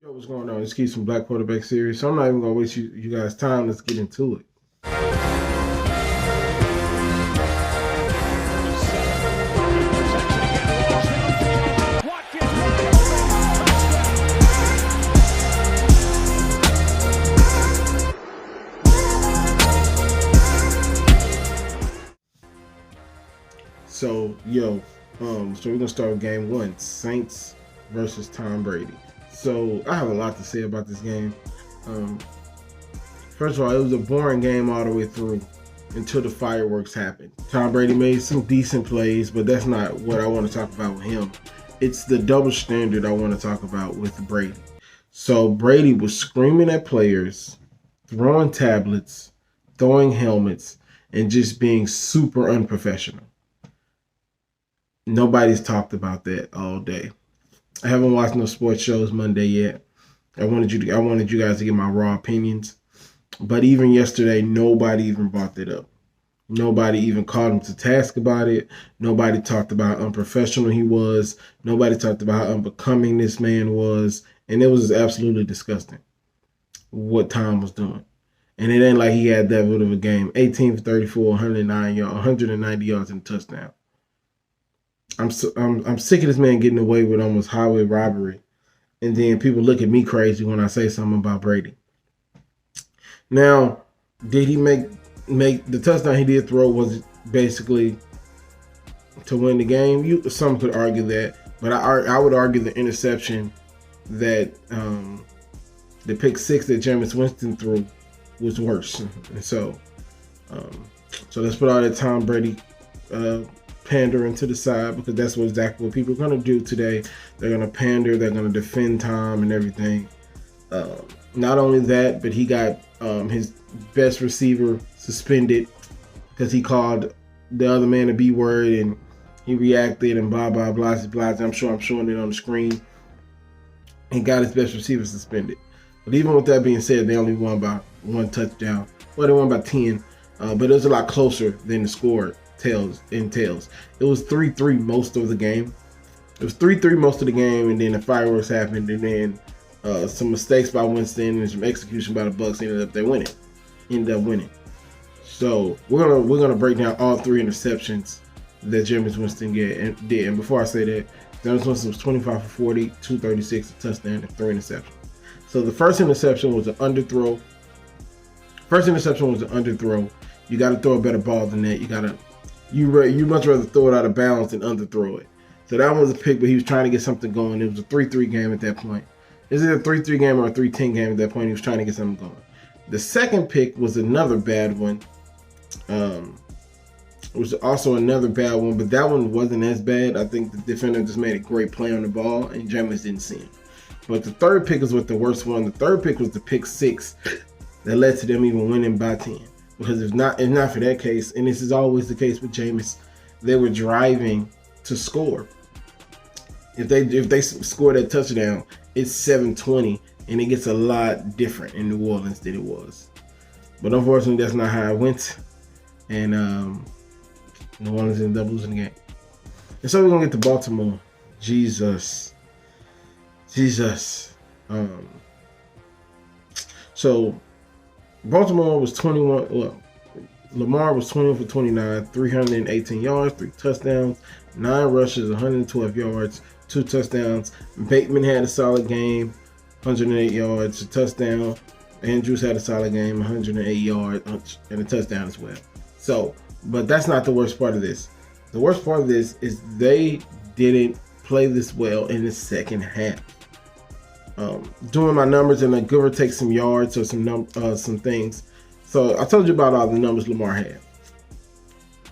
Yo, what's going on? Let's keep some Black Quarterback series. So I'm not even gonna waste you guys' time. Let's get into it. So we're gonna start with game one: Saints versus Tom Brady. So I have a lot to say about this game. Um, First of all, it was a boring game all the way through until the fireworks happened. Tom Brady made some decent plays, but that's not what I want to talk about with him. It's the double standard I want to talk about with Brady. So Brady was screaming at players, throwing tablets, throwing helmets, and just being super unprofessional. Nobody's talked about that all day. I haven't watched no sports shows Monday yet. I wanted you guys to get my raw opinions. But even yesterday, nobody even brought that up. Nobody even called him to task about it. Nobody talked about how unprofessional he was. Nobody talked about how unbecoming this man was. And it was absolutely disgusting what Tom was doing. And it ain't like he had that good of a game. 18 for 34, 190 yards and a touchdown. I'm sick of this man getting away with almost highway robbery. And then people look at me crazy when I say something about Brady. Now, did he make the touchdown he did throw was basically to win the game? Some could argue that, but I would argue the interception that the pick six that Jameis Winston threw was worse. And so let's put all that Tom Brady pandering to the side, because that's exactly what people are going to do today. They're going to pander. They're going to defend Tom and everything. Not only that, but he got his best receiver suspended because he called the other man a B word and he reacted and blah, blah, blah, blah. I'm sure I'm showing it on the screen. And got his best receiver suspended. But even with that being said, they only won by one touchdown. Well, they won by 10, but it was a lot closer than the score entails. It was 3-3 most of the game. It was 3-3 most of the game, and then the fireworks happened, and then some mistakes by Winston and some execution by the Bucs ended up winning. So we're gonna break down all three interceptions that Jameis Winston did. And before I say that, Jameis Winston was 25 for 40, 236, a touchdown, and 3 interceptions. So the first interception was an underthrow. You got to throw a better ball than that. You much rather throw it out of bounds than underthrow it. So that one was a pick, but he was trying to get something going. It was a 3-3 game at that point. Is it a 3-3 game or a 3-10 game at that point? He was trying to get something going. The second pick was another bad one. It was also another bad one, but that one wasn't as bad. I think the defender just made a great play on the ball, and Jameis didn't see him. But the third pick was the worst one. The third pick was the pick six that led to them even winning by 10. Because if not for that case, and this is always the case with Jameis, they were driving to score. If they score that touchdown, it's 7-20, and it gets a lot different in New Orleans than it was. But unfortunately, that's not how it went. And New Orleans ended up losing the game. And so we're going to get to Baltimore. Jesus. So Baltimore was 21. Well, Lamar was 21 for 29, 318 yards, 3 touchdowns, 9 rushes, 112 yards, 2 touchdowns. Bateman had a solid game, 108 yards, a touchdown. Andrews had a solid game, 108 yards, and a touchdown as well. So, but that's not the worst part of this. The worst part of this is they didn't play this well in the second half. Doing my numbers and give or take some yards or some things. So I told you about all the numbers Lamar had.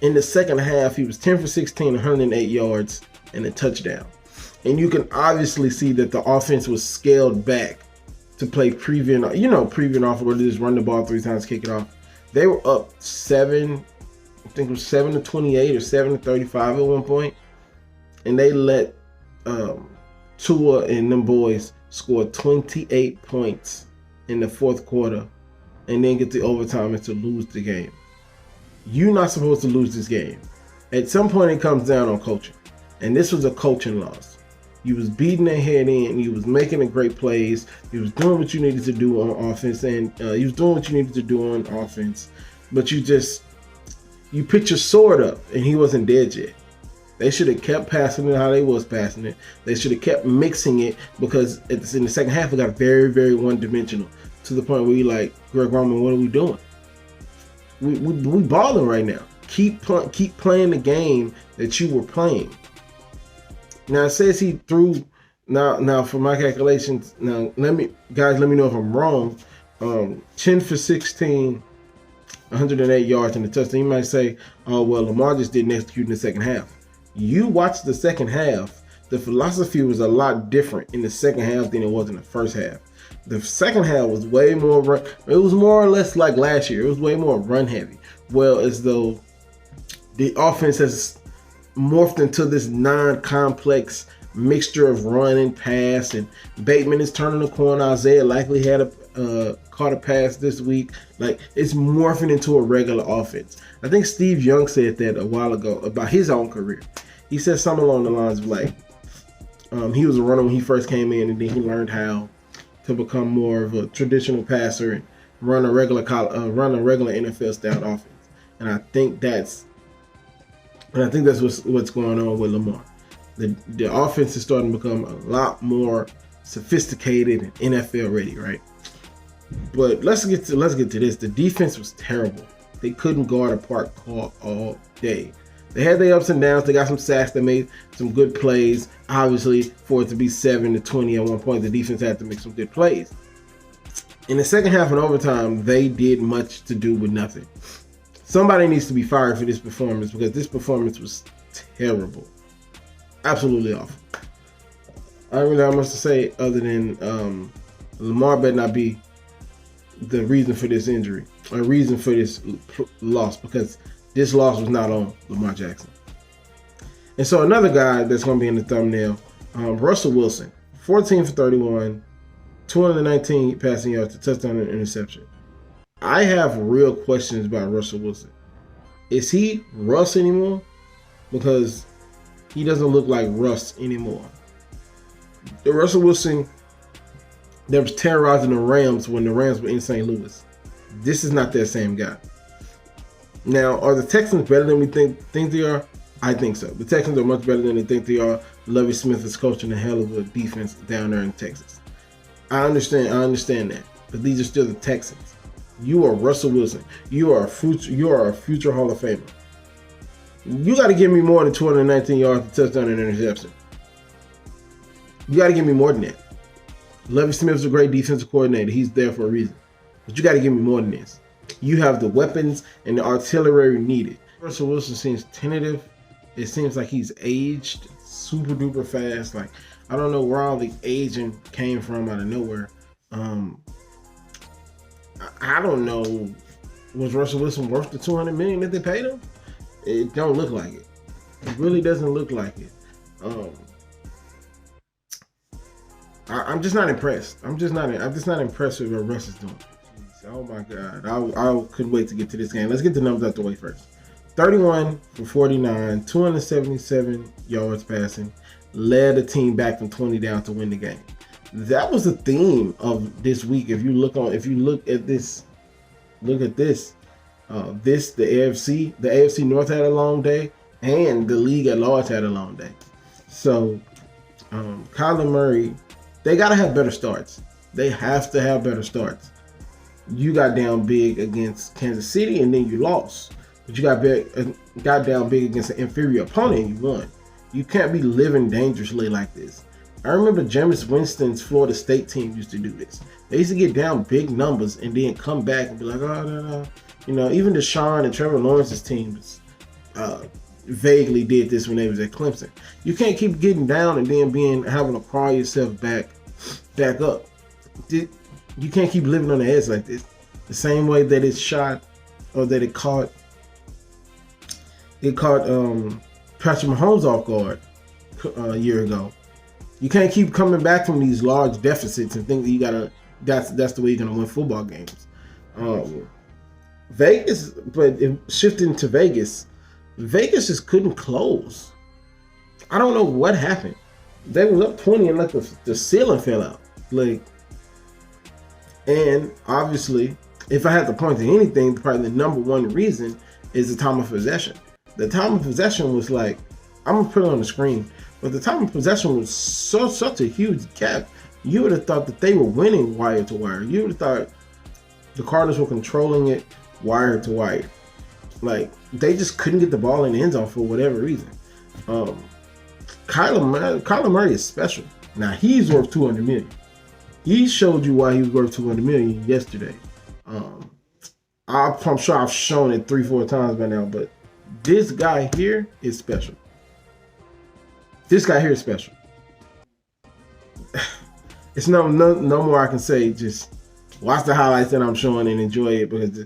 In the second half, he was 10 for 16, 108 yards, and a touchdown. And you can obviously see that the offense was scaled back to play prevent off where they just run the ball 3 times, kick it off. They were up 7, I think it was 7-28 or 7-35 at one point. And they let Tua and them boys score 28 points in the fourth quarter and then get to overtime and to lose the game. You're not supposed to lose this game. At some point, it comes down on coaching. And this was a coaching loss. You was beating their head in. You was making a great plays. You was doing what you needed to do on offense, and you was doing what you needed to do on offense. But you picked your sword up, and he wasn't dead yet. They should have kept passing it how they was passing it. They should have kept mixing it, because in the second half it got very, very one-dimensional, to the point where you're like, Greg Roman, what are we doing? We balling right now. Keep playing the game that you were playing. Now it says he threw. Now for my calculations. Now let me know if I'm wrong. 10 for 16, 108 yards and a touchdown. You might say, oh well, Lamar just didn't execute in the second half. You watched the second half. The philosophy was a lot different in the second half than it was in the first half. The second half was way more run. It was more or less like last year. It was way more run heavy. Well, as though the offense has morphed into this non-complex mixture of run and pass, and Bateman is turning the corner. Isaiah likely had caught a pass this week. Like, it's morphing into a regular offense. I think Steve Young said that a while ago about his own career. He said something along the lines of like, he was a runner when he first came in, and then he learned how to become more of a traditional passer and run a regular NFL style offense. And I think that's what's going on with Lamar. The offense is starting to become a lot more sophisticated and NFL ready, right? But let's get to this. The defense was terrible. They couldn't guard a park call all day. They had their ups and downs. They got some sacks. They made some good plays. Obviously, for it to be 7-20 at one point, the defense had to make some good plays. In the second half and overtime, they did much to do with nothing. Somebody needs to be fired for this performance, because this performance was terrible. Absolutely awful. I don't really have much to say other than Lamar better not be the reason for this injury, or reason for this loss, because this loss was not on Lamar Jackson. And so another guy that's going to be in the thumbnail, Russell Wilson, 14 for 31, 219 passing yards, a touchdown and interception. I have real questions about Russell Wilson. Is he Russ anymore? Because he doesn't look like Russ anymore. The Russell Wilson that was terrorizing the Rams when the Rams were in St. Louis. This is not that same guy. Now, are the Texans better than we think they are? I think so. The Texans are much better than they think they are. Lovie Smith is coaching a hell of a defense down there in Texas. I understand that. But these are still the Texans. You are Russell Wilson. You are a future Hall of Famer. You got to give me more than 219 yards, a touchdown, and interception. You got to give me more than that. Lovie Smith is a great defensive coordinator. He's there for a reason. But you got to give me more than this. You have the weapons and the artillery needed. Russell Wilson seems tentative. It seems like he's aged super duper fast. Like, I don't know where all the aging came from out of nowhere. I don't know. Was Russell Wilson worth the $200 million that they paid him? It don't look like it. It really doesn't look like it. I'm just not impressed. I'm just not impressed with what Russ is doing. Jeez, oh my God. I couldn't wait to get to this game. Let's get the numbers out the way first. 31 for 49, 277 yards passing, led the team back from 20 down to win the game. That was the theme of this week. If you look at this, the AFC North had a long day, and the league at large had a long day. So, Kyler Murray, they got to have better starts. They have to have better starts. You got down big against Kansas City, and then you lost. But you got down big against an inferior opponent, and you won. You can't be living dangerously like this. I remember Jameis Winston's Florida State team used to do this. They used to get down big numbers and then come back and be like, oh, no. You know, even Deshaun and Trevor Lawrence's teams vaguely did this when they was at Clemson. You can't keep getting down and then having to crawl yourself back up. You can't keep living on the edge like this. The same way that it shot, or that it caught Patrick Mahomes off guard a year ago. You can't keep coming back from these large deficits and think that that's the way you're gonna win football games. Vegas, but shifting to Vegas just couldn't close. I don't know what happened. They was up 20 and like the ceiling fell out. Like, and obviously, if I had to point to anything, probably the number one reason is the time of possession. The time of possession was like, I'm gonna put it on the screen, but the time of possession was such a huge gap. You would have thought that they were winning wire to wire. You would have thought the Cardinals were controlling it wire to wire. Like, they just couldn't get the ball in the end zone for whatever reason. Kyler Murray is special. Now, he's worth $200 million. He showed you why he was worth $200 million yesterday. I'm sure I've shown it 3-4 times by now, but this guy here is special. This guy here is special. It's no more I can say. Just watch the highlights that I'm showing and enjoy it, because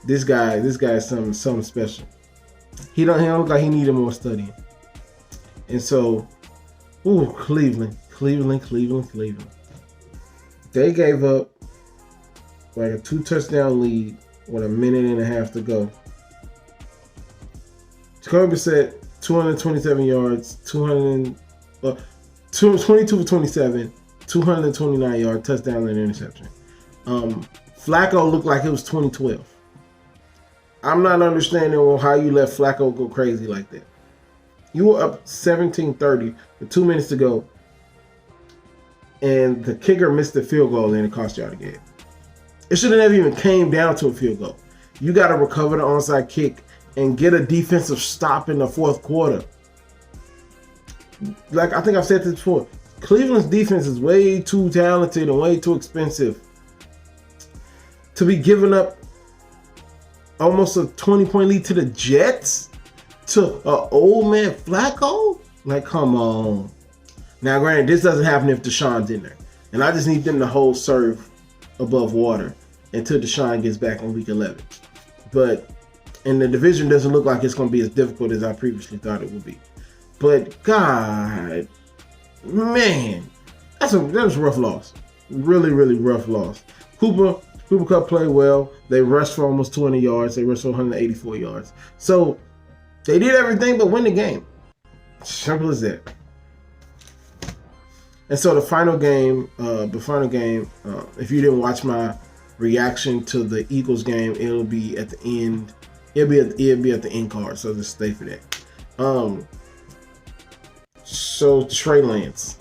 this guy is something special. He don't look like he needed more studying. And so, Cleveland. They gave up like a 2-touchdown lead with a minute and a half to go. Jacoby Brissett, 227 yards, 22 for 27, 229 yards, touchdown and interception. Flacco looked like it was 2012. I'm not understanding how you let Flacco go crazy like that. You were up 17-30 with 2 minutes to go, and the kicker missed the field goal and it cost y'all the game. It should have never even came down to a field goal. You got to recover the onside kick and get a defensive stop in the fourth quarter. Like, I think I've said this before, Cleveland's defense is way too talented and way too expensive to be giving up almost a 20-point lead to the Jets, to an old man Flacco. Like, come on. Now, granted, this doesn't happen if Deshaun's in there, and I just need them to hold serve above water until Deshaun gets back in week 11. But, and the division doesn't look like it's going to be as difficult as I previously thought it would be. But, God, man, that was a rough loss. Really, really rough loss. Cooper Kupp played well. They rushed for almost 200 yards. They rushed for 184 yards. So, they did everything but win the game. Simple as that. And so the final game, if you didn't watch my reaction to the Eagles game, it'll be at the end. It'll be at the end card. So just stay for that. So Trey Lance.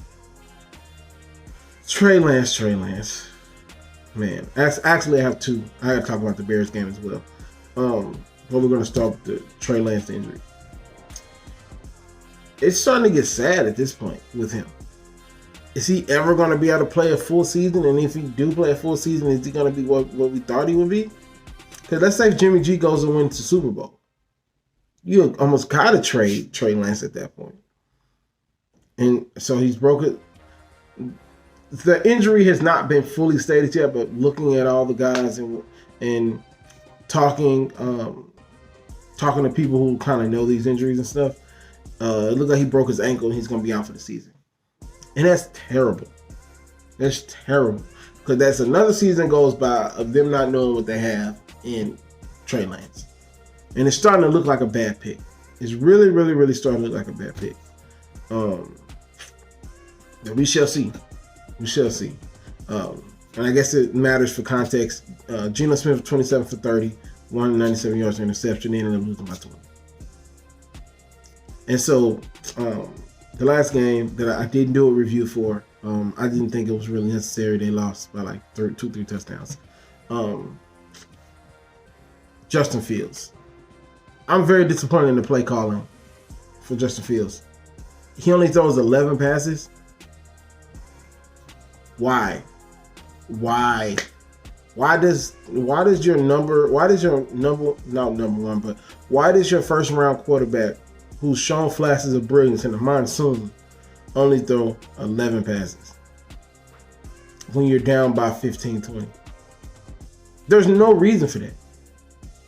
Man, actually I have two. I got to talk about the Bears game as well. But we're going to start with the Trey Lance injury. It's starting to get sad at this point with him. Is he ever going to be able to play a full season? And if he do play a full season, is he going to be what we thought he would be? Because let's say if Jimmy G goes and wins the Super Bowl. You almost got to trade Trey Lance at that point. And so he's broken. The injury has not been fully stated yet, but looking at all the guys and talking to people who kind of know these injuries and stuff, it looks like he broke his ankle and he's going to be out for the season. And that's terrible. That's terrible. Because that's another season goes by of them not knowing what they have in Trey Lance. And it's starting to look like a bad pick. It's really, really, really starting to look like a bad pick. We shall see. We shall see. And I guess it matters for context. Geno Smith, 27 for 30, 197 yards interception, and ended up losing by 20. And so, the last game that I didn't do a review for, I didn't think it was really necessary. They lost by like 2-3 touchdowns. Justin Fields. I'm very disappointed in the play calling for Justin Fields. He only throws 11 passes. Why does your first round quarterback, who's shown flashes of brilliance in the monsoon, only throw 11 passes when you're down by 15-20? There's no reason for that.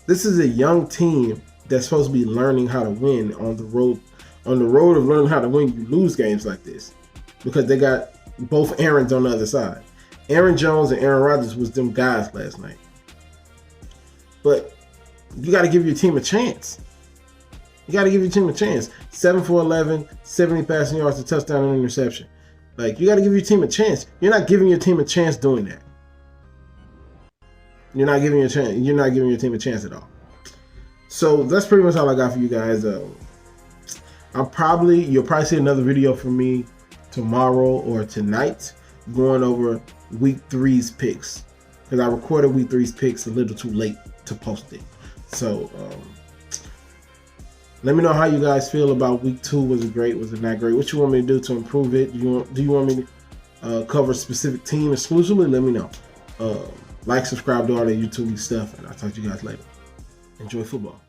This is a young team that's supposed to be learning how to win on the road. On the road of learning how to win, you lose games like this because they got both Aarons on the other side. Aaron Jones and Aaron Rodgers was them guys last night. But you got to give your team a chance. 7 for 11, 70 passing yards, a touchdown and interception. Like, you got to give your team a chance. You're not giving your team a chance doing that. You're not giving your chance. You're not giving your team a chance at all. So that's pretty much all I got for you guys. You'll probably see another video from me tomorrow or tonight going over week 3's picks, because I recorded week 3's picks a little too late to post it. So let me know how you guys feel about week 2. Was it great? Was it not great? What you want me to do to improve it? Do you want me to cover a specific team exclusively? Let me know. Like, subscribe, do all that YouTube stuff, and I'll talk to you guys later. Enjoy football.